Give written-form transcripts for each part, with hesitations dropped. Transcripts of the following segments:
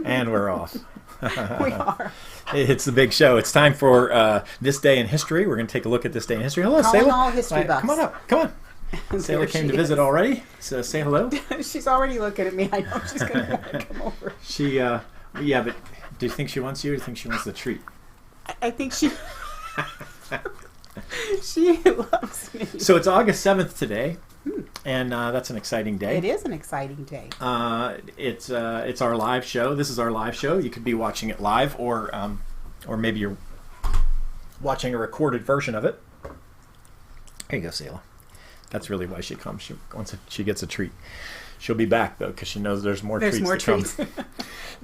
And we're off. We are. It's the big show. It's time for This Day in History. We're going to take a look at this day in history. Hello, Calling Sayla. all history buffs. Come on up. Come on. Sayla came to visit already. So say hello. She's already looking at me. I know she's going to want to come over. She, yeah, but do you think she wants you or do you think she wants the treat? I think she... She loves me. So it's August 7th today. And that's an exciting day. It is an exciting day. It's our live show. This is our live show. You could be watching it live, or maybe you're watching a recorded version of it. Here you go, Sayla. That's really why she comes. Once she gets a treat, she'll be back though because she knows there's more treats. There's more treats.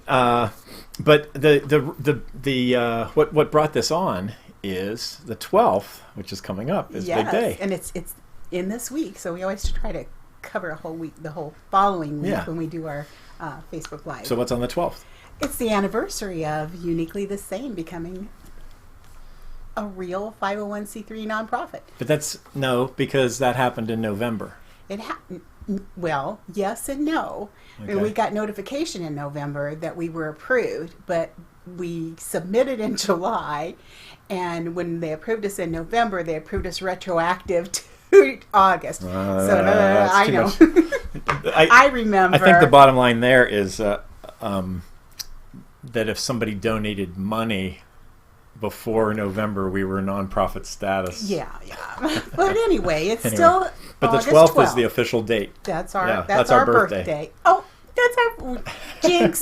But the what brought this on is the 12th, which is coming up. Is yes, big day, and it's in this week, so we always try to cover a whole week, the whole following week when we do our Facebook Live. So what's on the 12th? It's the anniversary of Uniquely the Same becoming a real 501c3 nonprofit. But that's because that happened in November. It happened. Well, yes and no. Okay. And we got notification in November that we were approved, but we submitted in July, and when they approved us in November, they approved us retroactive to August. So I know. I remember. I think the bottom line there is that if somebody donated money before November, we were nonprofit status. Yeah. But anyway, it's still. But August the 12th 12th is the official date. That's our birthday. Oh, that's our jinx.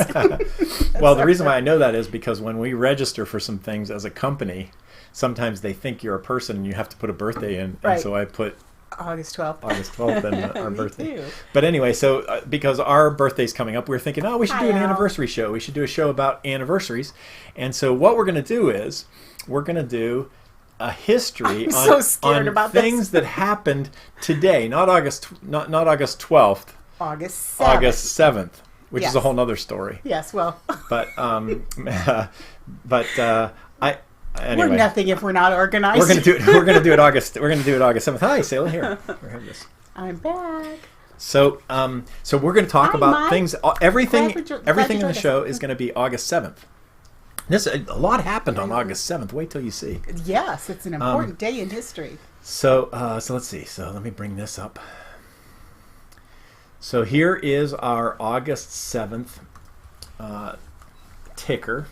Well, the reason why I know that is because when we register for some things as a company, sometimes they think you're a person and you have to put a birthday in. Right. And so I put August 12th. August 12th and our birthday. Too. But anyway, so because our birthday's coming up, we were thinking, we should do an anniversary show. We should do a show about anniversaries. And so what we're going to do is we're going to do a history on things that happened today, not August 12th. August 7th, which is a whole nother story. Yes, well. But anyway. We're nothing if we're not organized. We're gonna do it August 7th. Hi, Sayla, here. Have this. I'm back. So we're going to talk about things. Everything in the show is going to be August 7th. A lot happened on August 7th. Wait till you see. Yes, it's an important day in history. So let's see. So let me bring this up. So here is our August 7th ticker.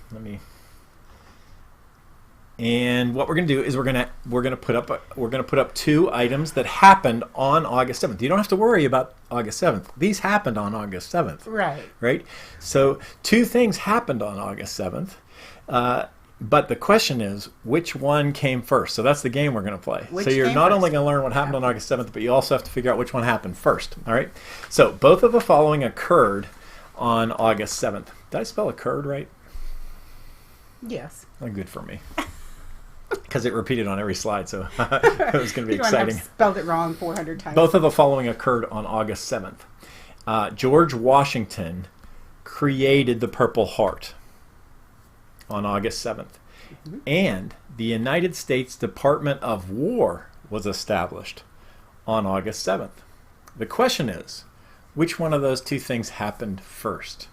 And what we're going to do is we're going to put up two items that happened on August 7th. You don't have to worry about August 7th. These happened on August 7th. Right? So two things happened on August 7th. But the question is, which one came first? So that's the game we're going to play. So you're not only going to learn what happened on August 7th, but you also have to figure out which one happened first. All right? So both of the following occurred on August 7th. Did I spell occurred right? Yes. Oh, good for me. Because it repeated on every slide, so it was going to be exciting. I've spelled it wrong 400 times. Both of the following occurred on August 7th. George Washington created the Purple Heart on August 7th. Mm-hmm. And the United States Department of War was established on August 7th. The question is, which one of those two things happened first?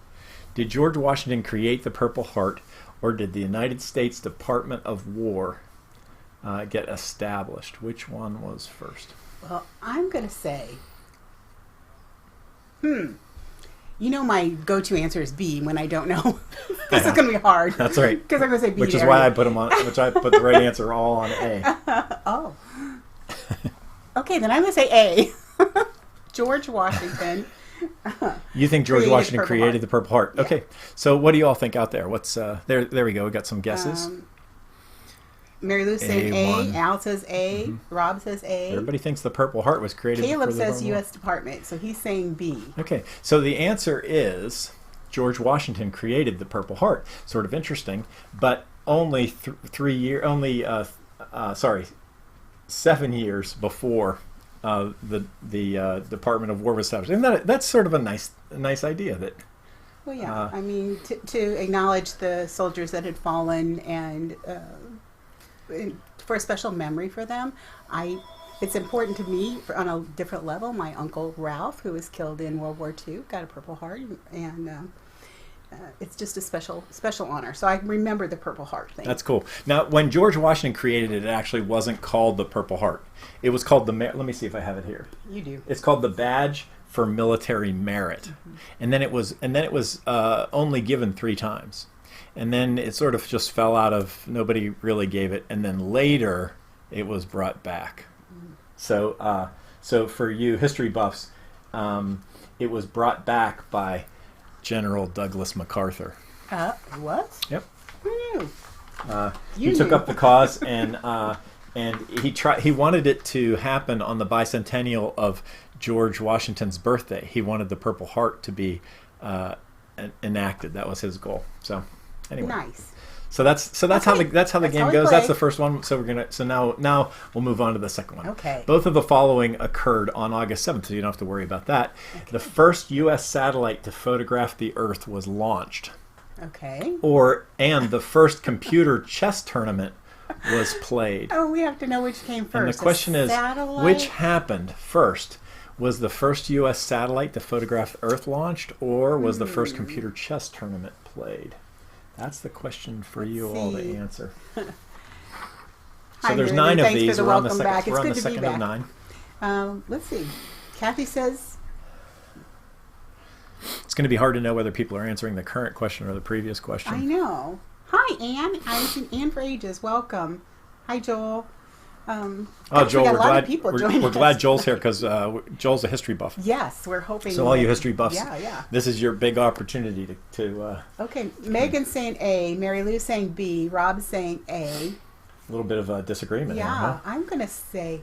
Did George Washington create the Purple Heart, or did the United States Department of War get established? Which one was first? Well, I'm going to say, my go-to answer is B when I don't know. This is going to be hard. That's right. Because I'm going to say B. Which is why I put the right answer all on A. Oh. Okay, then I'm going to say A. George Washington. You think George Washington created the Purple Heart? Yeah. Okay. So what do you all think out there? What's there we go. We got some guesses. Mary Lou's saying A. Al says A. Mm-hmm. Rob says A. Everybody thinks the Purple Heart was created. Caleb says U.S. Department, so he's saying B. Okay. So the answer is George Washington created the Purple Heart. Sort of interesting, but only 7 years before the Department of War was established. And that's sort of a nice idea that. Well, yeah. I mean, to acknowledge the soldiers that had fallen and for a special memory for them, it's important to me on a different level. My uncle Ralph, who was killed in World War II, got a Purple Heart, and it's just a special honor. So I remember the Purple Heart thing. That's cool. Now, when George Washington created it, it actually wasn't called the Purple Heart. It was called let me see if I have it here. You do. It's called the Badge for Military Merit. Mm-hmm. And then it was only given 3 times. And then it sort of just fell out of, nobody really gave it. And then later it was brought back. Mm-hmm. So for you history buffs, it was brought back by General Douglas MacArthur. What? Yep. Who knew? He took up the cause, and he wanted it to happen on the bicentennial of George Washington's birthday. He wanted the Purple Heart to be enacted. That was his goal. So anyway. Nice. So that's how the game goes. Play. That's the first one. So now we'll move on to the second one. Okay. Both of the following occurred on August 7th, so you don't have to worry about that. Okay. The first U.S. satellite to photograph the Earth was launched. Okay. And the first computer chess tournament was played. Oh, we have to know which came first. And the question is, which happened first? Was the first U.S. satellite to photograph the Earth launched, or was the first computer chess tournament played? That's the question for you all to answer. So there's 9 of these. We're on the second of 9. Let's see. Kathy says it's going to be hard to know whether people are answering the current question or the previous question. I know. Hi, Anne. I've seen Anne for ages. Welcome. Hi, Joel. Joel, we're glad Joel's here because Joel's a history buff. Yes, we're hoping. So all you history buffs, yeah. This is your big opportunity to Okay, Megan's saying A, Mary Lou's saying B, Rob's saying A. A little bit of a disagreement. Yeah, there, huh? I'm going to say.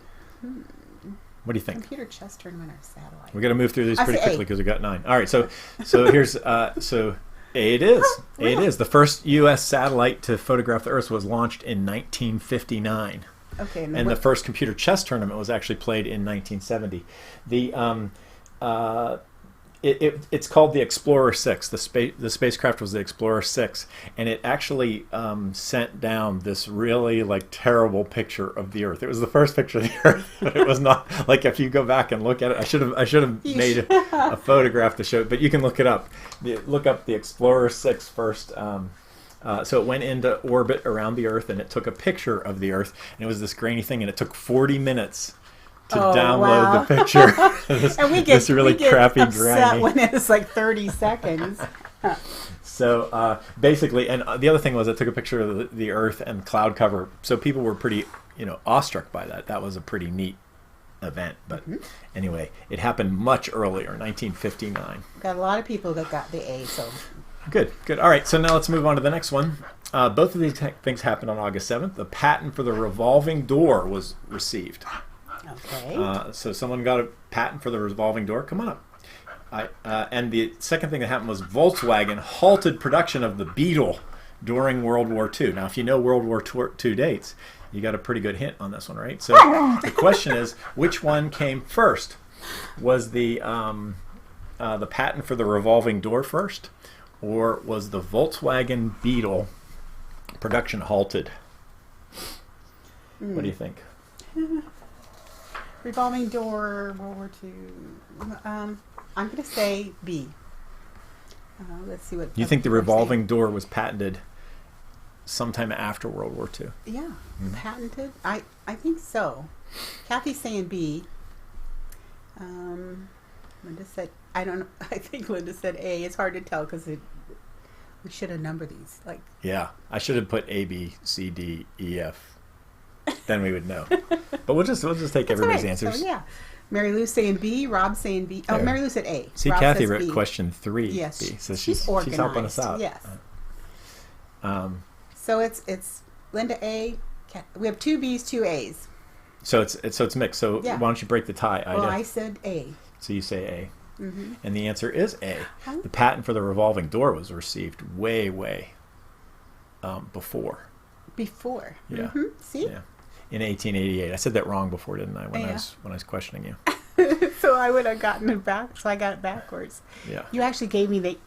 What do you think? Computer chess tournament or satellite? We're going to move through these pretty quickly because we got 9. All right, so here's so A it is. Oh, really? A it is. The first U.S. satellite to photograph the Earth was launched in 1959. Okay, and the first computer chess tournament was actually played in 1970. It's called the Explorer 6. The spacecraft was the Explorer 6, and it actually sent down this really terrible picture of the Earth. It was the first picture of the Earth, but it was not if you go back and look at it. I should have made a photograph to show it, but you can look it up. Look up the Explorer 6 first. So it went into orbit around the Earth, and it took a picture of the Earth, and it was this grainy thing, and it took 40 minutes to download the picture. And we get crappy upset grainy when it's 30 seconds. So basically, and the other thing was it took a picture of the Earth and cloud cover, so people were pretty awestruck by that. That was a pretty neat event. But anyway, it happened much earlier, 1959. Got a lot of people that got the A, so... Good. All right, so now let's move on to the next one. Both of these things happened on August 7th. The patent for the revolving door was received. Okay. So someone got a patent for the revolving door. Come on up. And the second thing that happened was Volkswagen halted production of the Beetle during World War II. Now, if you know World War II dates, you got a pretty good hint on this one, right? So the question is, which one came first? Was the patent for the revolving door first? Or was the Volkswagen Beetle production halted? What do you think? Revolving door, World War II. I'm going to say B. Let's see what... You think the revolving door was patented sometime after World War II? Yeah, patented? I think so. Kathy's saying B. Linda said... I don't know. I think Linda said A. It's hard to tell because we should have numbered these. Yeah, I should have put A, B, C, D, E, F. Then we would know. But we'll just take everybody's answers. So, yeah, Mary Lou saying B. Rob saying B. Oh, Mary Lou said A. See, Rob Kathy wrote question 3. Yes, B. So she's organized. She's helping us out. Yes. So it's Linda A. We have 2 B's, 2 A's. So it's mixed. So why don't you break the tie? I said A. So you say A. Mm-hmm. And the answer is A. The patent for the revolving door was received way before. Before. Yeah. Mm-hmm. See? Yeah. In 1888. I said that wrong before, didn't I? When I was questioning you. So I would have gotten it back. So I got it backwards. Yeah. You actually gave me the...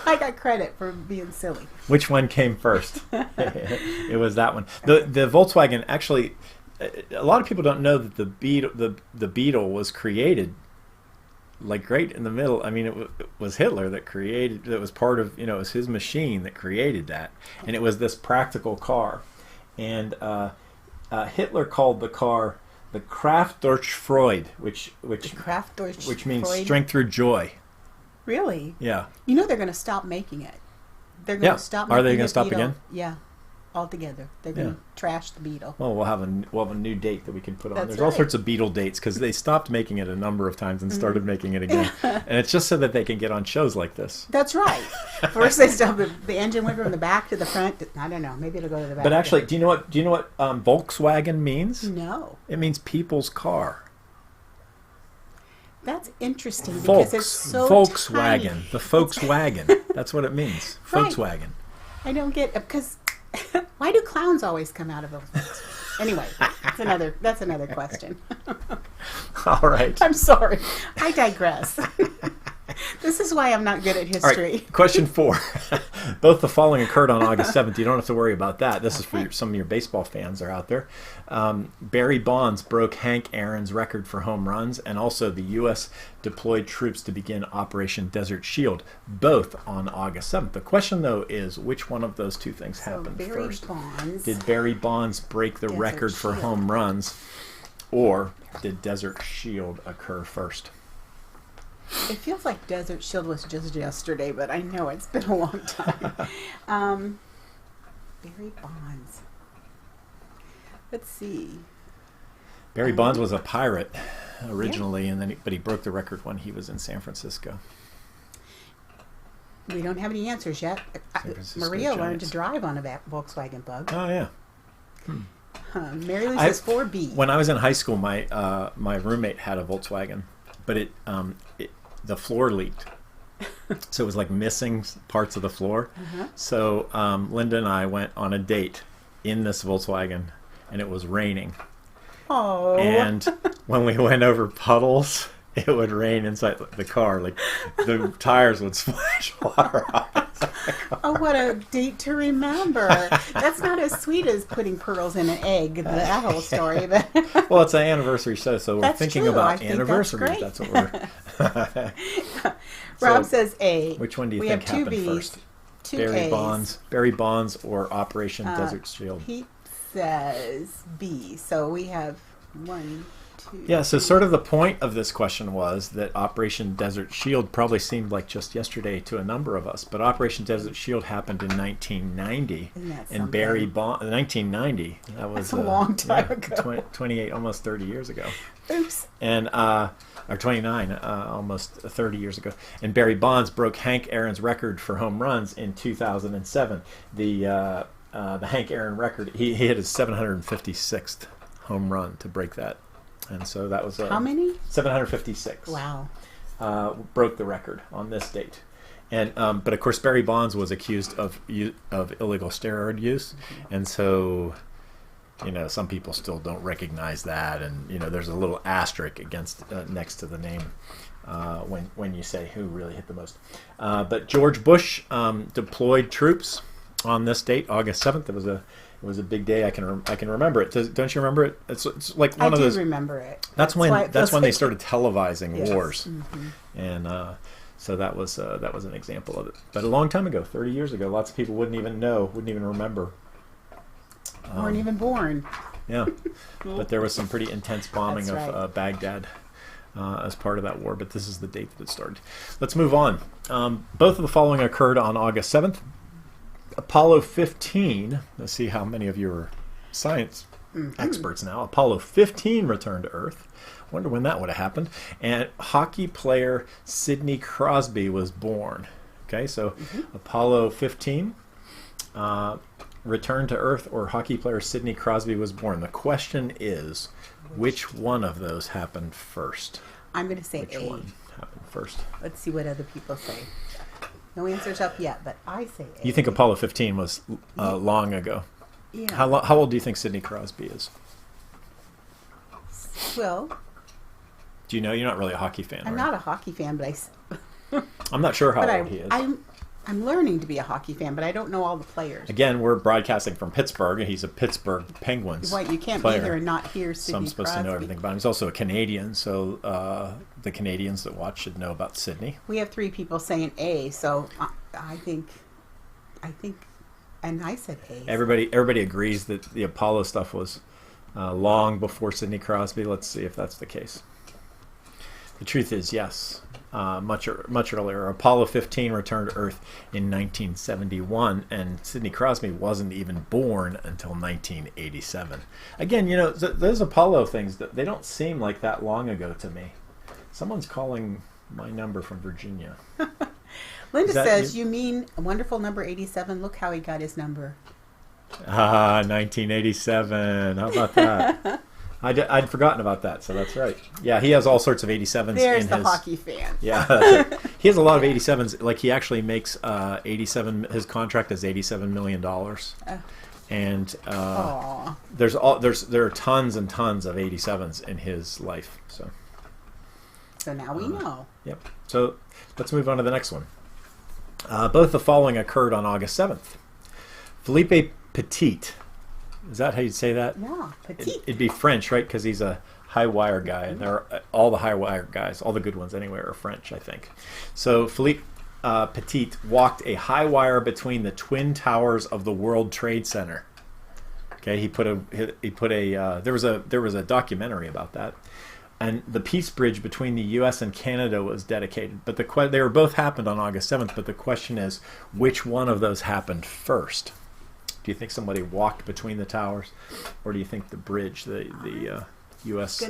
I got credit for being silly. Which one came first? It was that one. The Volkswagen, actually, a lot of people don't know that the Beetle was created like right in the middle. I mean, it was Hitler that created. That was part of, it was his machine that created that, and it was this practical car, and Hitler called the car the Kraft durch Freude, which means Freud? strength through joy. Really? Yeah. You know they're going to stop making it. They're going to stop. Are they going to stop again? Yeah, altogether. They're going to trash the Beetle. Well, we'll have a new date that we can put on. That's There's all right. sorts of Beetle dates because they stopped making it a number of times and started making it again, and it's just so that they can get on shows like this. That's right. First they stop the engine went from the back to the front. I don't know. Maybe it'll go to the back. But actually, do you know what Volkswagen means? No. It means people's car. That's interesting because it's so Volkswagen, tiny. the Volkswagen. That's what it means. Right. Volkswagen. I don't get because why do clowns always come out of a Anyway, that's another question. All right. I'm sorry. I digress. This is why I'm not good at history. All right. Question 4. Both the following occurred on August 7th. You don't have to worry about that. This is for some of your baseball fans that are out there. Barry Bonds broke Hank Aaron's record for home runs, and also the U.S. deployed troops to begin Operation Desert Shield, both on August 7th. The question, though, is which one of those two things happened first? Did Barry Bonds break the record for home runs, or did Desert Shield occur first? It feels like Desert Shield was just yesterday, but I know it's been a long time. Barry Bonds. Let's see. Barry Bonds was a pirate originally, and but he broke the record when he was in San Francisco. We don't have any answers yet. Maria learned to drive on a Volkswagen Bug. Oh yeah. Mary Lou says 4B. When I was in high school, my roommate had a Volkswagen, but the floor leaked, so it was like missing parts of the floor. So Linda and I went on a date in this Volkswagen, and it was raining. Oh. And when we went over puddles, it would rain inside the car. Like the tires would splash water off. Oh, what a date to remember. That's not as sweet as putting pearls in an egg, that whole story. But well, it's an anniversary show, so we're thinking about anniversaries. That's what we're... Rob says A. Which one do you think happened first? Barry Bonds or Operation Desert Shield? Pete says B. So we have 1, 2. Yeah, so sort of the point of this question was that Operation Desert Shield probably seemed like just yesterday to a number of us, but Operation Desert Shield happened in 1990. And Barry Bonds, 1990. That's a long time ago. 28, almost 30 years ago. Oops. And or 29, almost 30 years ago. And Barry Bonds broke Hank Aaron's record for home runs in 2007. The Hank Aaron record, he hit his 756th home run to break that. And so that was how many? 756. Wow. Broke the record on this date. And but of course Barry Bonds was accused of illegal steroid use, and so some people still don't recognize that, and there's a little asterisk against next to the name when you say who really hit the most. But George Bush deployed troops on this date, August 7th. It was a big day. I can remember it. Don't you remember it? It's like one of those. I do remember it. That's when they started televising wars, and so that was an example of it. But a long time ago, 30 years ago, lots of people wouldn't even remember. Weren't even born. Yeah, but there was some pretty intense bombing That's of right. Baghdad as part of that war. But this is the date that it started. Let's move on. Both of the following occurred on August 7th. Apollo 15, let's see how many of you are science experts now. Apollo 15 returned to Earth. Wonder when that would have happened. And hockey player Sidney Crosby was born. Okay, so Apollo 15 returned to Earth, or hockey player Sidney Crosby was born. The question is, which one of those happened first? I'm going to say Which A. one happened first? Let's see what other people say. No answers up yet, but I say A. You think Apollo 15 was long ago? Yeah. How old do you think Sidney Crosby is? Well, Do you know? You're not really a hockey fan, I'm right? not a hockey fan, but I'm not sure how old he is. I'm learning to be a hockey fan, but I don't know all the players. Again, we're broadcasting from Pittsburgh, and he's a Pittsburgh Penguins What, you can't player. be here and not hear Sidney So I'm supposed to know everything about him. He's also a Canadian, so the Canadians that watch should know about Sydney. We have 3 people saying A, so I think, and I said A. Everybody agrees that the Apollo stuff was long before Sidney Crosby. Let's see if that's the case. The truth is, yes, much earlier. Apollo 15 returned to Earth in 1971, and Sidney Crosby wasn't even born until 1987. Again, you know, those Apollo things, they don't seem like that long ago to me. Someone's calling my number from Virginia. Linda says, you mean a wonderful number 87? Look how he got his number. 1987. How about that? I'd forgotten about that, so that's right. Yeah, he has all sorts of 87s. There's the hockey fan. Yeah, that's right. He has a lot of 87s. Like, he actually makes 87. His contract is $87 million. And there are tons and tons of 87s in his life. So now we know. Yep. So let's move on to the next one. Both the following occurred on August 7th. Philippe Petit. Is that how you'd say that? Yeah, Petit. It'd be French, right? Because he's a high wire guy. And all the high wire guys, all the good ones anyway, are French, I think. So Philippe Petit walked a high wire between the twin towers of the World Trade Center. Okay, there was a documentary about that. And the peace bridge between the U.S. and Canada was dedicated. But they were both happened on August 7th. But the question is, which one of those happened first? Do you think somebody walked between the towers, or do you think the bridge, the U.S.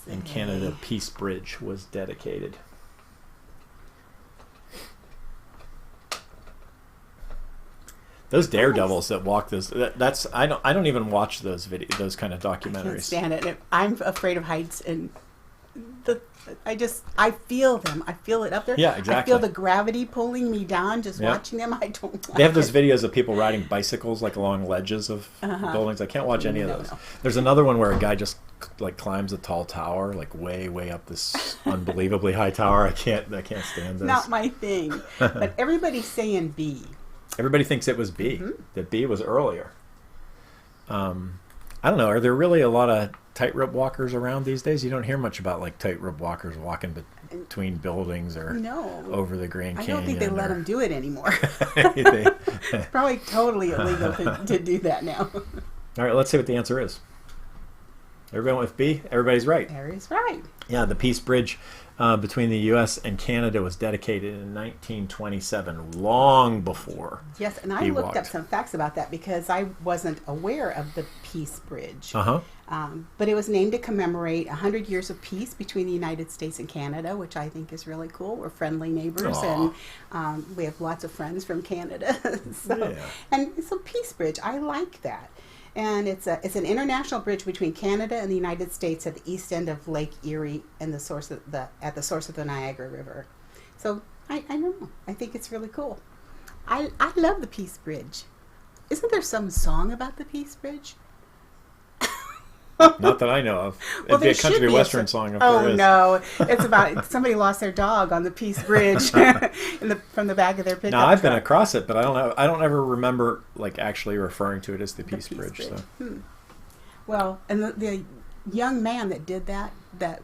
and Canada peace bridge, was dedicated? Those daredevils that walk those, I don't even watch those kind of documentaries. I can't stand it. I'm afraid of heights, and I feel them. I feel it up there. Yeah, exactly. I feel the gravity pulling me down just watching them. I don't like They have those videos of people riding bicycles like along ledges of buildings. I can't watch any of those. No. There's another one where a guy just like climbs a tall tower, like way up this unbelievably high tower. I can't stand those. Not my thing. But everybody's saying B. Everybody thinks it was B. That B was earlier. I don't know. Are there really a lot of tightrope walkers around these days? You don't hear much about like tightrope walkers walking between buildings or over the Grand Canyon. I don't think they let them do it anymore. It's probably totally illegal to do that now. All right, let's see what the answer is. Everybody went with B? Everybody's right. Everybody's right. Yeah, the peace bridge between the U.S. and Canada was dedicated in 1927, long before. Yes, and I looked up some facts about that because I wasn't aware of the peace bridge. But it was named to commemorate 100 years of peace between the United States and Canada, which I think is really cool. We're friendly neighbors, and we have lots of friends from Canada. And it's a peace bridge. I like that. And it's an international bridge between Canada and the United States at the east end of Lake Erie and at the source of the Niagara River. So I don't know. I think it's really cool. I love the Peace Bridge. Isn't there some song about the Peace Bridge? Not that I know of. It'd be a country western song if there is. Oh, no. It's about somebody lost their dog on the Peace Bridge from the back of their pickup Now, I've been truck. across it, but I don't ever remember like actually referring to it as the Peace Bridge. So. Well, and the young man that did that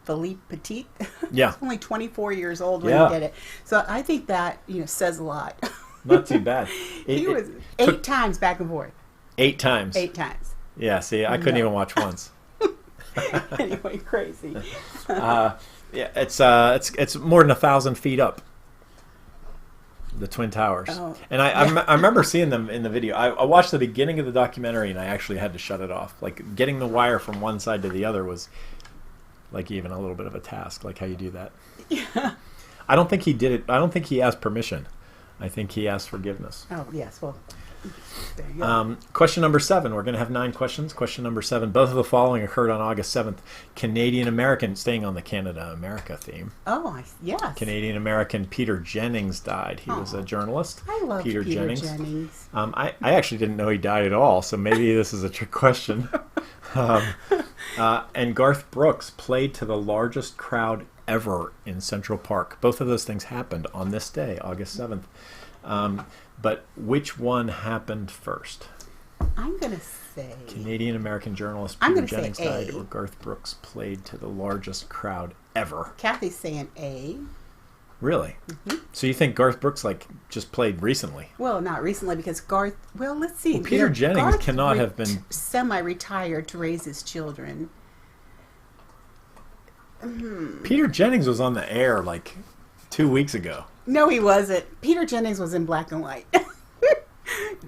Philippe Petit, yeah, was only 24 years old when he did it. So I think that says a lot. Not too bad. He was 8 times back and forth. 8 times. 8 times. Yeah, see, I couldn't even watch once. Anyway, crazy. Yeah, it's more than 1,000 feet up. The Twin Towers. Oh, and I remember seeing them in the video. I watched the beginning of the documentary and I actually had to shut it off. Like getting the wire from one side to the other was like even a little bit of a task, like how you do that. Yeah. I don't think he did it. I don't think he asked permission. I think he asked forgiveness. Oh, yes. Well, there you go. Question number 7. We're going to have 9 questions. Question number 7. Both of the following occurred on August 7th. Canadian-American, staying on the Canada-America theme. Oh, yes. Canadian-American Peter Jennings died. He was a journalist. I love Peter Jennings. I actually didn't know he died at all, so maybe this is a trick question. And Garth Brooks played to the largest crowd ever in Central Park. Both of those things happened on this day, August 7th. But which one happened first? I'm going to say... Canadian-American journalist I'm Peter gonna say Jennings died, A. or Garth Brooks played to the largest crowd ever? Kathy's saying A. Really? So you think Garth Brooks just played recently? Well, not recently because Garth... Well, let's see. Well, Peter Jennings Garth cannot have been... semi-retired to raise his children. Peter Jennings was on the air 2 weeks ago. No, he wasn't. Peter Jennings was in black and white.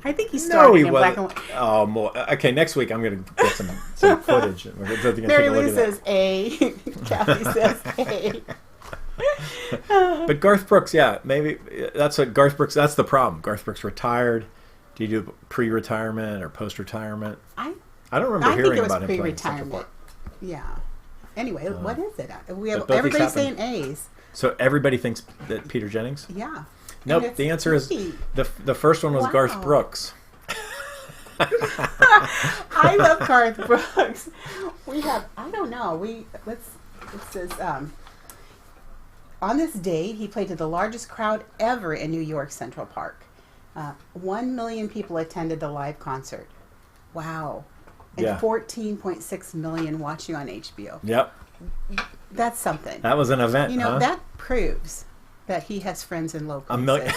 I think he started in black and white. Oh, more. Okay, next week I'm going to get some footage. Mary Lou says A. Kathy says A. But Garth Brooks, yeah, maybe that's what Garth Brooks. That's the problem. Garth Brooks retired. Do you do pre-retirement or post-retirement? I don't remember hearing about him playing Central Park. Yeah. Anyway, what is it? We have But both everybody's these saying A's. So everybody thinks that Peter Jennings? Yeah. Nope. The answer is the first one was Garth Brooks. I love Garth Brooks. We have I don't know. It says on this date he played to the largest crowd ever in New York Central Park. 1 million people attended the live concert. Wow. And 14.6 million watching on HBO. Yep. That's something. That was an event. That proves that he has friends in low places. A million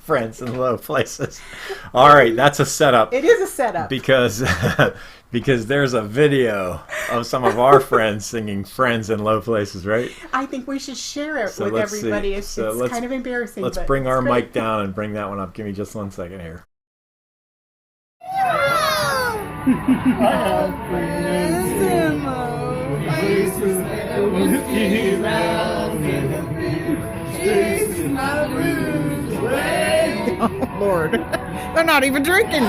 friends in low places. All right, that's a setup. It is a setup. Because there's a video of some of our friends singing "Friends in Low Places," right? I think we should share it with everybody. It's kind of embarrassing. Let's bring our mic down and bring that one up. Give me just 1 second here. I have friends in low places that whiskey round in the beer, chasing my blues away. Oh, Lord. They're not even drinking.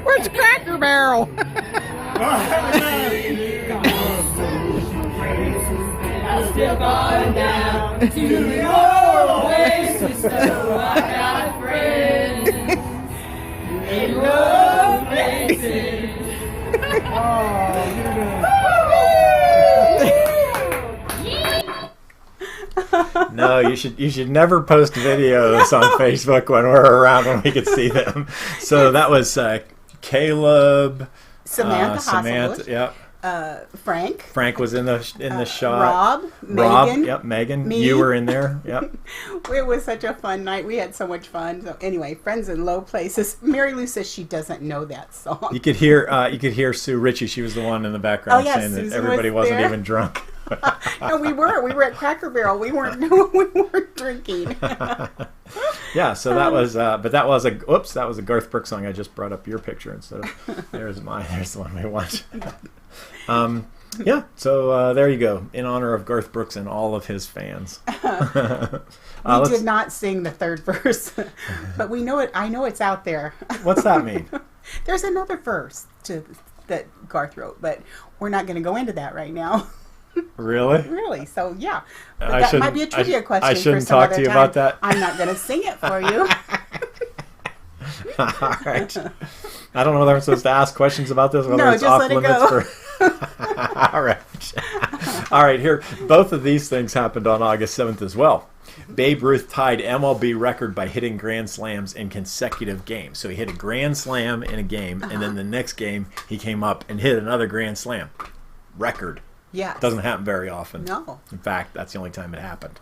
Where's Cracker Barrel? I still gone down to the old oasis, so I got friends in low places. No, you should never post videos on Facebook when we're around when we could see them. So that was Caleb, Samantha, yep. Frank. Frank was in the shot. Rob, Megan. Yep, Megan. Me. You were in there. Yep. It was such a fun night. We had so much fun. So anyway, Friends in Low Places. Mary Lou says she doesn't know that song. You could hear Sue Ritchie. She was the one in the background saying Susan that everybody wasn't even drunk. No, we were. We were at Cracker Barrel. We weren't drinking. Yeah, so that was, but that was a Garth Brooks song. I just brought up your picture instead of there's the one we watched. Yeah, so there you go, in honor of Garth Brooks and all of his fans. We did not sing the third verse, but we know it. I know it's out there. What's that mean? There's another verse that Garth wrote, but we're not going to go into that right now. Really? Really? So yeah, but that might be a trivia question. I shouldn't for some talk other to you time. about that. I'm not going to sing it for you. All right. I don't know whether I'm supposed to ask questions about this. Whether it's just off let it limits go. All right. All right. Here, both of these things happened on August 7th as well. Babe Ruth tied MLB record by hitting grand slams in consecutive games. So he hit a grand slam in a game, and then the next game he came up and hit another grand slam. Record. Yeah. Doesn't happen very often. No. In fact, that's the only time it happened.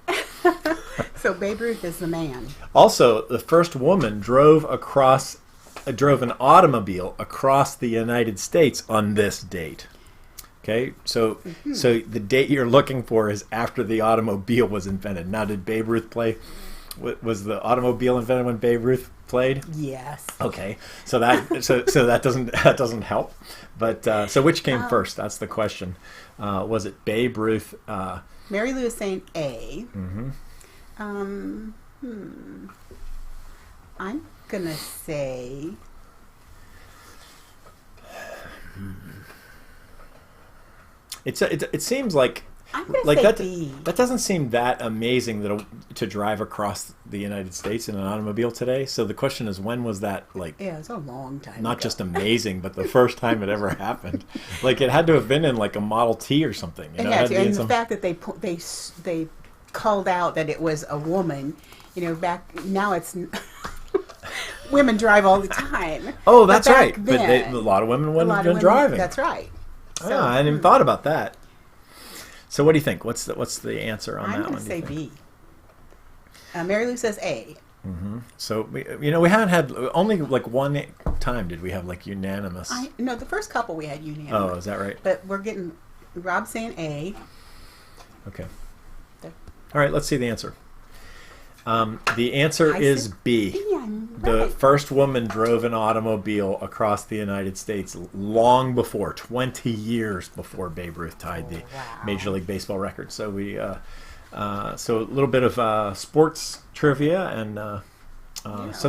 So Babe Ruth is the man. Also, the first woman drove an automobile across the United States on this date. Okay, so the date you're looking for is after the automobile was invented. Now, did Babe Ruth play? Was the automobile invented when Babe Ruth played? Yes. Okay, so that doesn't help. But so which came first? That's the question. Was it Babe Ruth? Mary Lou is saying A. Mm-hmm. I'm gonna say. It seems like I'm gonna like say that. B. That doesn't seem that amazing to drive across the United States in an automobile today. So the question is, when was that Yeah, it's a long time. not ago. just amazing, but the first time it ever happened? Like it had to have been in like a Model T or something. You know, It had to. be in And some... the fact that they called out that it was a woman. You know, back now it's women drive all the time. Oh, that's But right. back But then, a lot of women a wouldn't lot have of been women- driving. That's right. So, I hadn't even thought about that. So what do you think? What's the answer on I'm that going one? to do you say think? B. Mary Lou says A. So we haven't had only like one time did we have like unanimous. No, the first couple we had Oh, unanimous. is that right? But we're getting Rob saying A. Okay. There. All right. Let's see the answer. The answer I is said B. B, I'm The right. first woman drove an automobile across the United States long before, 20 years before Babe Ruth tied the wow. Major League Baseball record. So we, so a little bit of sports trivia, and so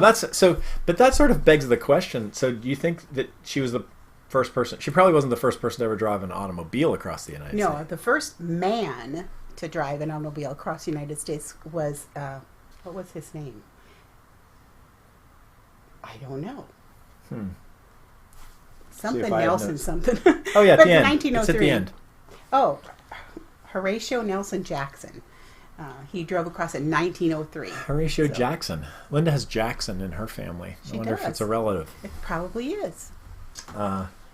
but that sort of begs the question. So do you think that she was the first person? She probably wasn't the first person to ever drive an automobile across the United No, States. the first man to drive an automobile across the United States was, what was his name? I don't know. Something if I have Nelson notes. something. Oh yeah, at But the end. 1903. It's at the end. Oh, Horatio Nelson Jackson. He drove across in 1903. Horatio So- Jackson. Linda has Jackson in her family. She I wonder if does. it's a relative. It probably is.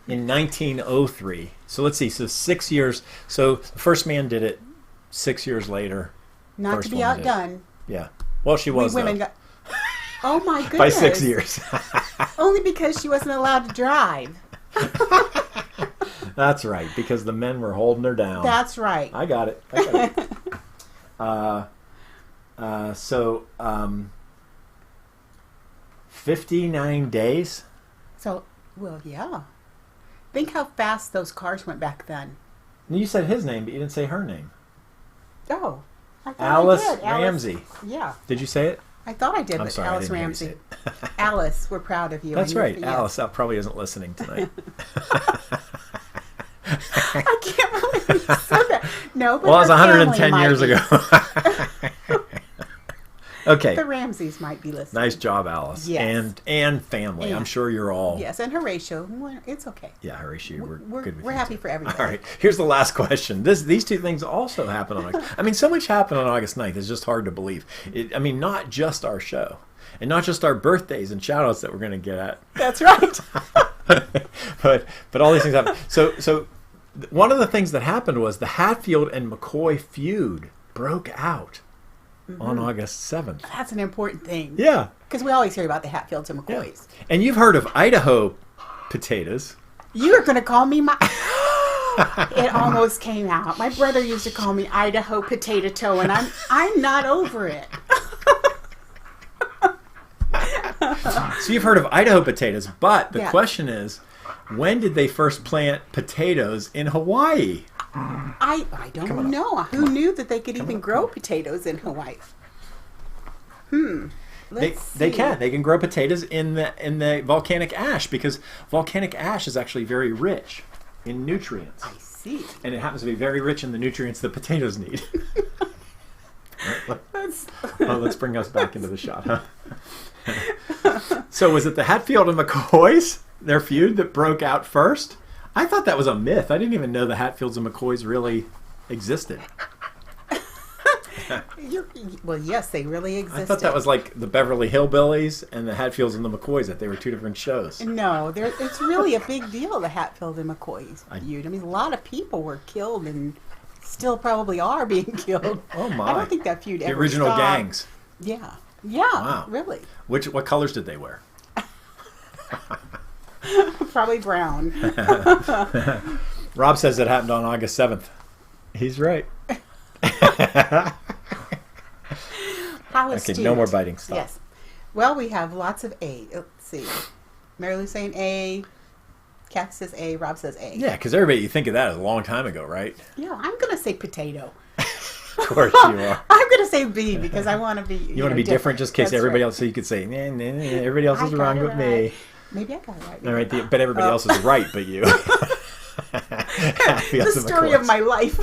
In 1903. So let's see. So 6 years. So the first man did it 6 years later. Not First to be woman did it. outdone. Yeah. Well, she was We women though, got. Oh my goodness! by 6 years. Only because she wasn't allowed to drive. That's right, because the men were holding her down. That's right. I got it. 59 days. So, well, yeah. Think how fast those cars went back then. You said his name, but you didn't say her name. Oh, I thought Alice I did. Ramsey. Yeah, Did you say it? I thought I did, I'm but sorry, I Alice didn't hear you say Ramsey. it. Alice, we're proud of you. That's And you- right. yes. Alice probably isn't listening tonight. I can't believe you said that. No, but Well, it was her 110 family years might be. ago. Okay. The Ramseys might be listening. Nice job, Alice. Yes. And family. Yeah. I'm sure you're all. Yes, and Horatio. Well, it's okay. Yeah, Horatio, we're good with We're you happy too. for everybody. All right. Here's the last question. These two things also happen on August. I mean, so much happened on August 9th. It's just hard to believe. I mean, not just our show. And not just our birthdays and shout-outs that we're going to get at. That's right. but all these things happen. So one of the things that happened was the Hatfield and McCoy feud broke out on August 7th. That's an important thing. Yeah. Because we always hear about the Hatfields and Yeah. McCoys. And you've heard of Idaho potatoes. You are going to call me my... It almost came out. My brother used to call me Idaho Potato Toe, and I'm not over it. So you've heard of Idaho potatoes, but the Yeah. question is, when did they first plant potatoes in Hawaii? I don't know. Who knew that they could even grow potatoes in Hawaii? Let's They see. can. They can grow potatoes in the volcanic ash, because volcanic ash is actually very rich in nutrients. I see. And it happens to be very rich in the nutrients that potatoes need. That's- Let's bring us back into the shot, huh? So was it the Hatfield and McCoys, their feud, that broke out first? I thought that was a myth. I didn't even know the Hatfields and McCoys really existed. Well, yes, they really existed. I thought that was like the Beverly Hillbillies and the Hatfields and the McCoys, that they were two different shows. No, it's really a big deal, the Hatfield and McCoys feud. I mean, a lot of people were killed and still probably are being killed. Oh my. I don't think that feud The ever original stopped. gangs. Yeah. Yeah, Wow. really. What colors did they wear? Probably brown. Rob says it happened on August 7th. He's right. How Okay, astute. no more biting. Stop. Yes. Well, we have lots of A. Let's see. Mary Lou saying A. Kath says A. Rob says A. Yeah, because everybody, you think of that as a long time ago, right? Yeah, I'm going to say potato. Of course you are. I'm going to say B because I want to be. You want to be different, just in case That's everybody right. else, so you could say, nah, everybody else I is got wrong it with me. right. Maybe I got it right. All right, but everybody else is right, but you. The story of my life.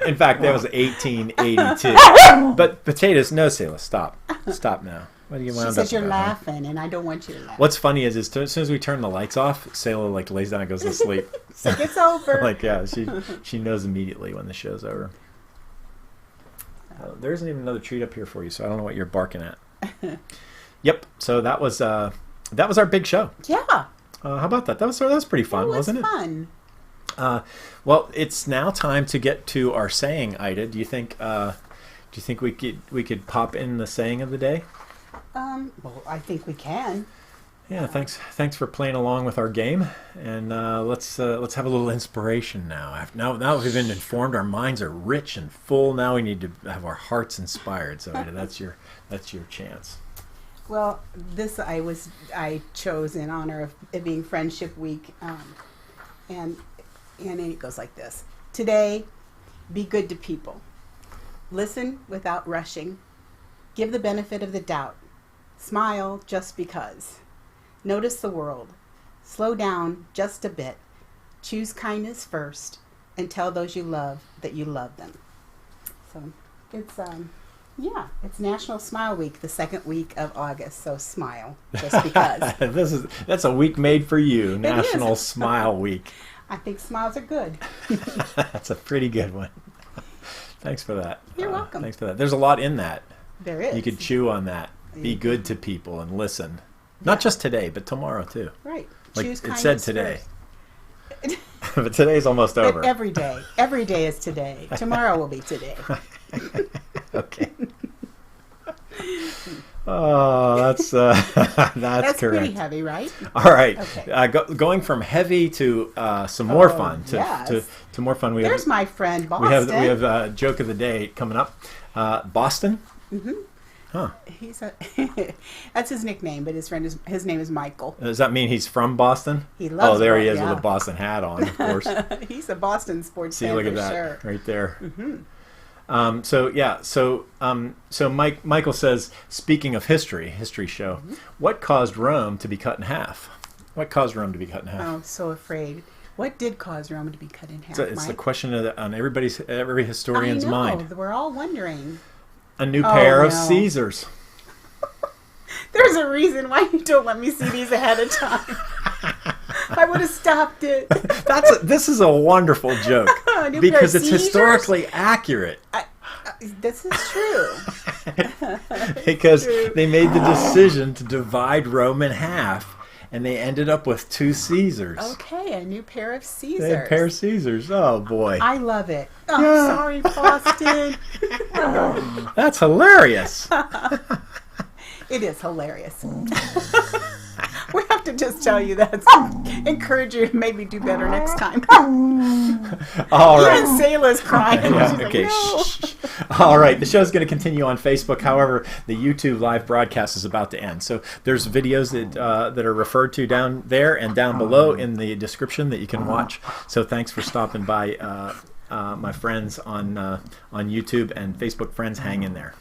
In fact, that was 1882. But potatoes, no, Selah, stop. Stop now. What do you She wound says up you're about, huh? laughing, and I don't want you to laugh. What's funny is as soon as we turn the lights off, Selah like lays down and goes to sleep. It's like, it's over. Like, yeah, she knows immediately when the show's over. There isn't even another treat up here for you, so I don't know what you're barking at. Yep. So that was our big show. Yeah. How about that? That was pretty fun, wasn't it? Fun. Well, it's now time to get to our saying, Ida. Do you think we could pop in the saying of the day? Well, I think we can. Yeah, thanks for playing along with our game, and let's have a little inspiration now. Now we've been informed, our minds are rich and full. Now we need to have our hearts inspired. So Ida, that's your chance. Well, this I chose in honor of it being Friendship Week, and it goes like this: Today, be good to people. Listen without rushing. Give the benefit of the doubt. Smile just because. Notice the world. Slow down just a bit. Choose kindness first, and tell those you love that you love them. So it's National Smile Week, the second week of August. So smile just because. That's a week made for you, National Smile Week. I think smiles are good. That's a pretty good one. Thanks for that. You're welcome. Thanks for that. There's a lot in that. There is. You could chew on that. Be good to people and listen. Not just today, but tomorrow too. Right. Like Choose it said kindness today. first. But today's almost over. But every day is today. Tomorrow will be today. Okay. Oh, that's correct. Pretty heavy, right? All right. Okay. Going from heavy to some more fun to more fun. There's my friend Boston. We have joke of the day coming up. Boston. Mm-hmm. Huh. That's his nickname, but his name is Michael. Does that mean he's from Boston? He loves. Oh, there he is with a Boston hat on, of course. He's a Boston sports fan. See, look at that sure. right there. Mm-hmm. So Michael says, speaking of history show, what caused Rome to be cut in half? What caused Rome to be cut in half? Oh, I'm so afraid. What did cause Rome to be cut in half? It's the question on every historian's mind. We're all wondering. A new pair of Caesars. There's a reason why you don't let me see these ahead of time. I would have stopped it. This is a wonderful joke because it's historically accurate. This is true. Because they made the decision to divide Rome in half, and they ended up with two Caesars. Okay, a new pair of Caesars. They had a pair of Caesars. Oh boy, I love it. Oh, sorry, Boston. That's hilarious. It is hilarious. We have to just tell you that. Encourage you to maybe do better next time. All right. Even Sayla's crying. Yeah, She's okay. like, no. Shh. All right. The show's going to continue on Facebook. However, the YouTube live broadcast is about to end. So there's videos that are referred to down there and down below in the description that you can watch. So thanks for stopping by, my friends on YouTube and Facebook friends. Hang in there.